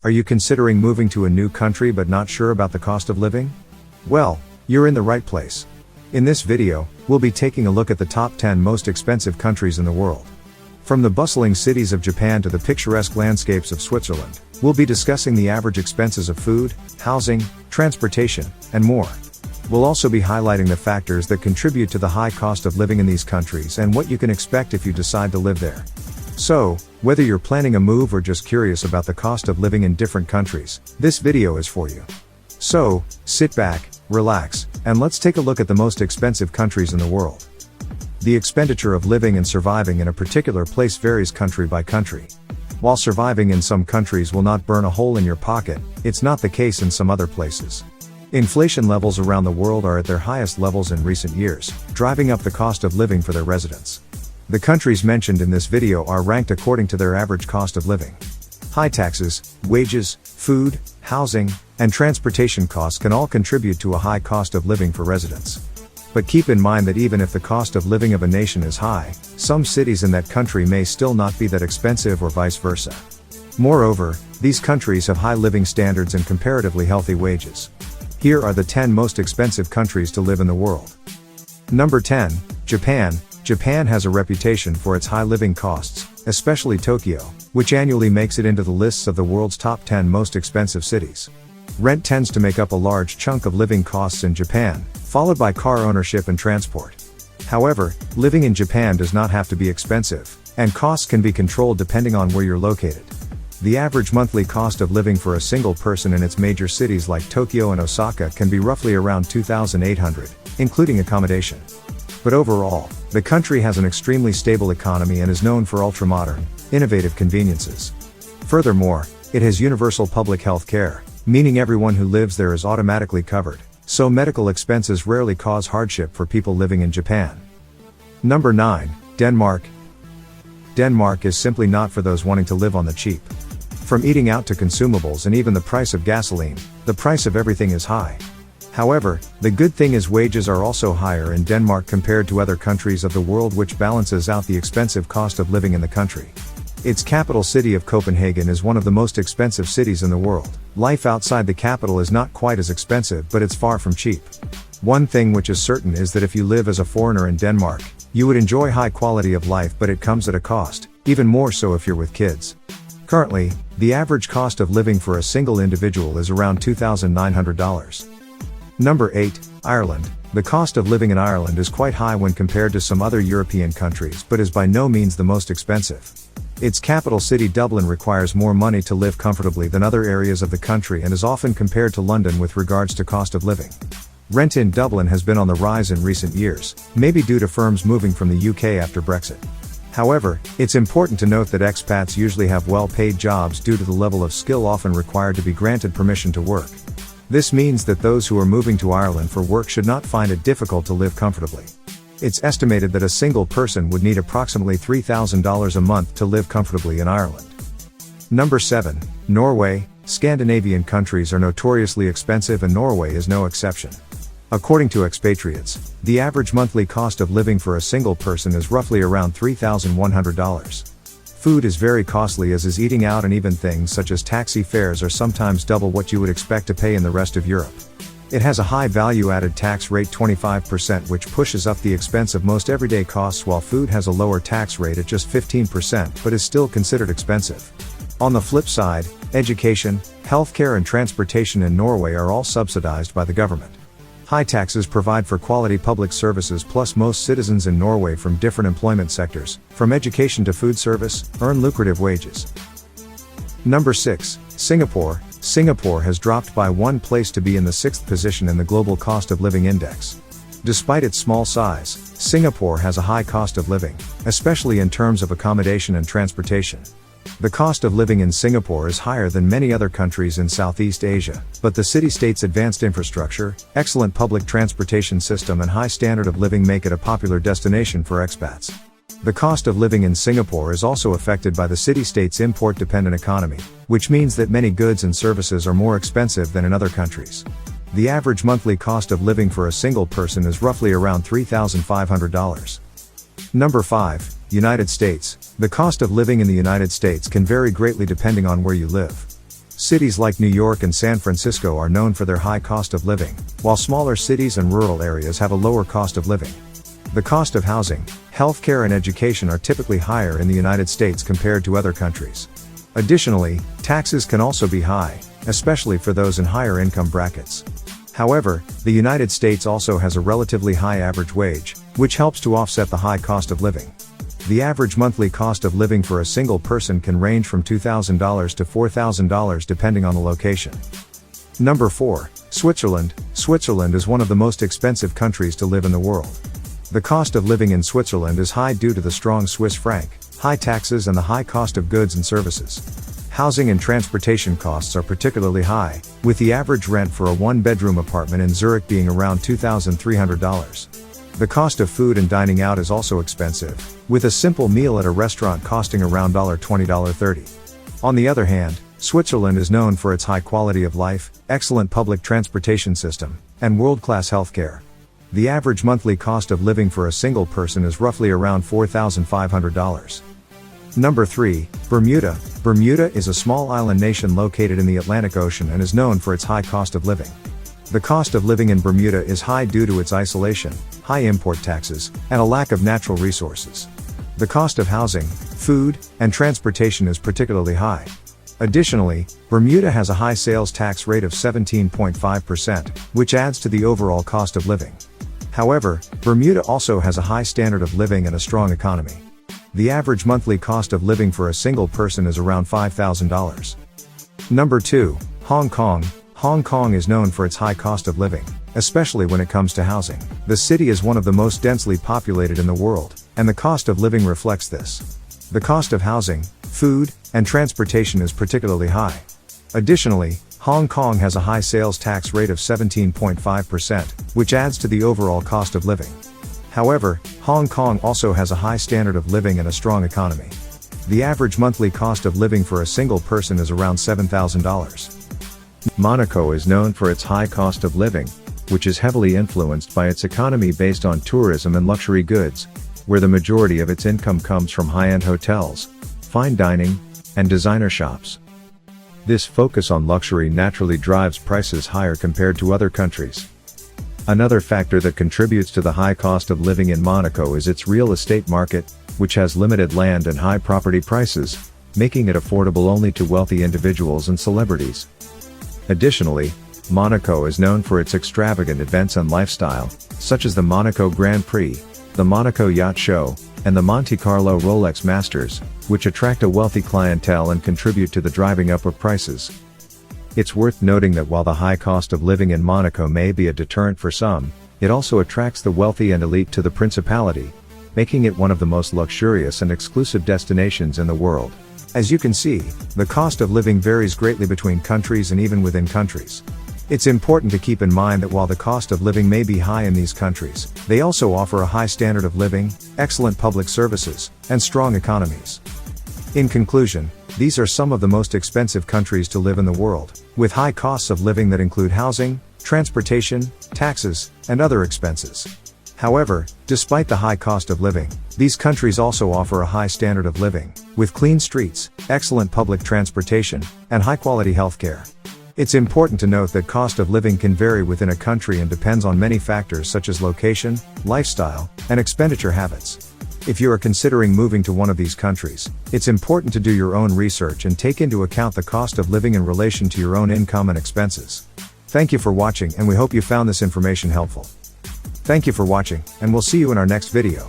Are you considering moving to a new country but not sure about the cost of living? Well, you're in the right place. In this video, we'll be taking a look at the top 10 most expensive countries in the world. From the bustling cities of Japan to the picturesque landscapes of Switzerland, we'll be discussing the average expenses of food, housing, transportation, and more. We'll also be highlighting the factors that contribute to the high cost of living in these countries and what you can expect if you decide to live there. So, whether you're planning a move or just curious about the cost of living in different countries, this video is for you. So, sit back, relax, and let's take a look at the most expensive countries in the world. The expenditure of living and surviving in a particular place varies country by country. While surviving in some countries will not burn a hole in your pocket, it's not the case in some other places. Inflation levels around the world are at their highest levels in recent years, driving up the cost of living for their residents. The countries mentioned in this video are ranked according to their average cost of living. High taxes, wages, food, housing, and transportation costs can all contribute to a high cost of living for residents. But keep in mind that even if the cost of living of a nation is high, some cities in that country may still not be that expensive or vice versa. Moreover, these countries have high living standards and comparatively healthy wages. Here are the 10 most expensive countries to live in the world. Number 10, Japan. Japan has a reputation for its high living costs, especially Tokyo, which annually makes it into the lists of the world's top 10 most expensive cities. Rent tends to make up a large chunk of living costs in Japan, followed by car ownership and transport. However, living in Japan does not have to be expensive, and costs can be controlled depending on where you're located. The average monthly cost of living for a single person in its major cities like Tokyo and Osaka can be roughly around $2,800, including accommodation. But overall, the country has an extremely stable economy and is known for ultra-modern, innovative conveniences. Furthermore, it has universal public health care, meaning everyone who lives there is automatically covered, so medical expenses rarely cause hardship for people living in Japan. Number 9, Denmark. Denmark is simply not for those wanting to live on the cheap. From eating out to consumables and even the price of gasoline, the price of everything is high. However, the good thing is wages are also higher in Denmark compared to other countries of the world, which balances out the expensive cost of living in the country. Its capital city of Copenhagen is one of the most expensive cities in the world. Life outside the capital is not quite as expensive, but it's far from cheap. One thing which is certain is that if you live as a foreigner in Denmark, you would enjoy high quality of life, but it comes at a cost, even more so if you're with kids. Currently, the average cost of living for a single individual is around $2,900. Number 8, Ireland. The cost of living in Ireland is quite high when compared to some other European countries, but is by no means the most expensive. Its capital city Dublin requires more money to live comfortably than other areas of the country and is often compared to London with regards to cost of living. Rent in Dublin has been on the rise in recent years, maybe due to firms moving from the UK after Brexit. However, it's important to note that expats usually have well-paid jobs due to the level of skill often required to be granted permission to work. This means that those who are moving to Ireland for work should not find it difficult to live comfortably. It's estimated that a single person would need approximately $3,000 a month to live comfortably in Ireland. Number 7, Norway. Scandinavian countries are notoriously expensive and Norway is no exception. According to expatriates, the average monthly cost of living for a single person is roughly around $3,100. Food is very costly, as is eating out, and even things such as taxi fares are sometimes double what you would expect to pay in the rest of Europe. It has a high value-added tax rate 25%, which pushes up the expense of most everyday costs, while food has a lower tax rate at just 15% but is still considered expensive. On the flip side, education, healthcare and transportation in Norway are all subsidized by the government. High taxes provide for quality public services, plus most citizens in Norway from different employment sectors, from education to food service, earn lucrative wages. Number 6, Singapore. Singapore has dropped by one place to be in the 6th position in the Global Cost of Living Index. Despite its small size, Singapore has a high cost of living, especially in terms of accommodation and transportation. The cost of living in Singapore is higher than many other countries in Southeast Asia, but the city-state's advanced infrastructure, excellent public transportation system and high standard of living make it a popular destination for expats. The cost of living in Singapore is also affected by the city-state's import-dependent economy, which means that many goods and services are more expensive than in other countries. The average monthly cost of living for a single person is roughly around $3,500. Number 5, United States. The cost of living in the United States can vary greatly depending on where you live. Cities like New York and San Francisco are known for their high cost of living, while smaller cities and rural areas have a lower cost of living. The cost of housing, healthcare and education are typically higher in the United States compared to other countries. Additionally, taxes can also be high, especially for those in higher income brackets. However, the United States also has a relatively high average wage, which helps to offset the high cost of living. The average monthly cost of living for a single person can range from $2,000 to $4,000 depending on the location. Number 4. Switzerland. Switzerland is one of the most expensive countries to live in the world. The cost of living in Switzerland is high due to the strong Swiss franc, high taxes and the high cost of goods and services. Housing and transportation costs are particularly high, with the average rent for a one-bedroom apartment in Zurich being around $2,300. The cost of food and dining out is also expensive, with a simple meal at a restaurant costing around $20–30. On the other hand, Switzerland is known for its high quality of life, excellent public transportation system, and world-class healthcare. The average monthly cost of living for a single person is roughly around $4,500. Number 3. Bermuda. Bermuda is a small island nation located in the Atlantic Ocean and is known for its high cost of living. The cost of living in Bermuda is high due to its isolation, high import taxes, and a lack of natural resources. The cost of housing, food, and transportation is particularly high. Additionally, Bermuda has a high sales tax rate of 17.5%, which adds to the overall cost of living. However, Bermuda also has a high standard of living and a strong economy. The average monthly cost of living for a single person is around $5,000. Number 2. Hong Kong. Hong Kong is known for its high cost of living, especially when it comes to housing. The city is one of the most densely populated in the world, and the cost of living reflects this. The cost of housing, food, and transportation is particularly high. Additionally, Hong Kong has a high sales tax rate of 17.5%, which adds to the overall cost of living. However, Hong Kong also has a high standard of living and a strong economy. The average monthly cost of living for a single person is around $7,000. Monaco is known for its high cost of living, which is heavily influenced by its economy based on tourism and luxury goods, where the majority of its income comes from high-end hotels, fine dining, and designer shops. This focus on luxury naturally drives prices higher compared to other countries. Another factor that contributes to the high cost of living in Monaco is its real estate market, which has limited land and high property prices, making it affordable only to wealthy individuals and celebrities. Additionally, Monaco is known for its extravagant events and lifestyle, such as the Monaco Grand Prix, the Monaco Yacht Show, and the Monte Carlo Rolex Masters, which attract a wealthy clientele and contribute to the driving up of prices. It's worth noting that while the high cost of living in Monaco may be a deterrent for some, it also attracts the wealthy and elite to the principality, making it one of the most luxurious and exclusive destinations in the world. As you can see, the cost of living varies greatly between countries and even within countries. It's important to keep in mind that while the cost of living may be high in these countries, they also offer a high standard of living, excellent public services, and strong economies. In conclusion, these are some of the most expensive countries to live in the world, with high costs of living that include housing, transportation, taxes, and other expenses. However, despite the high cost of living, these countries also offer a high standard of living, with clean streets, excellent public transportation, and high-quality healthcare. It's important to note that cost of living can vary within a country and depends on many factors such as location, lifestyle, and expenditure habits. If you are considering moving to one of these countries, it's important to do your own research and take into account the cost of living in relation to your own income and expenses. Thank you for watching, and we hope you found this information helpful. Thank you for watching, and we'll see you in our next video.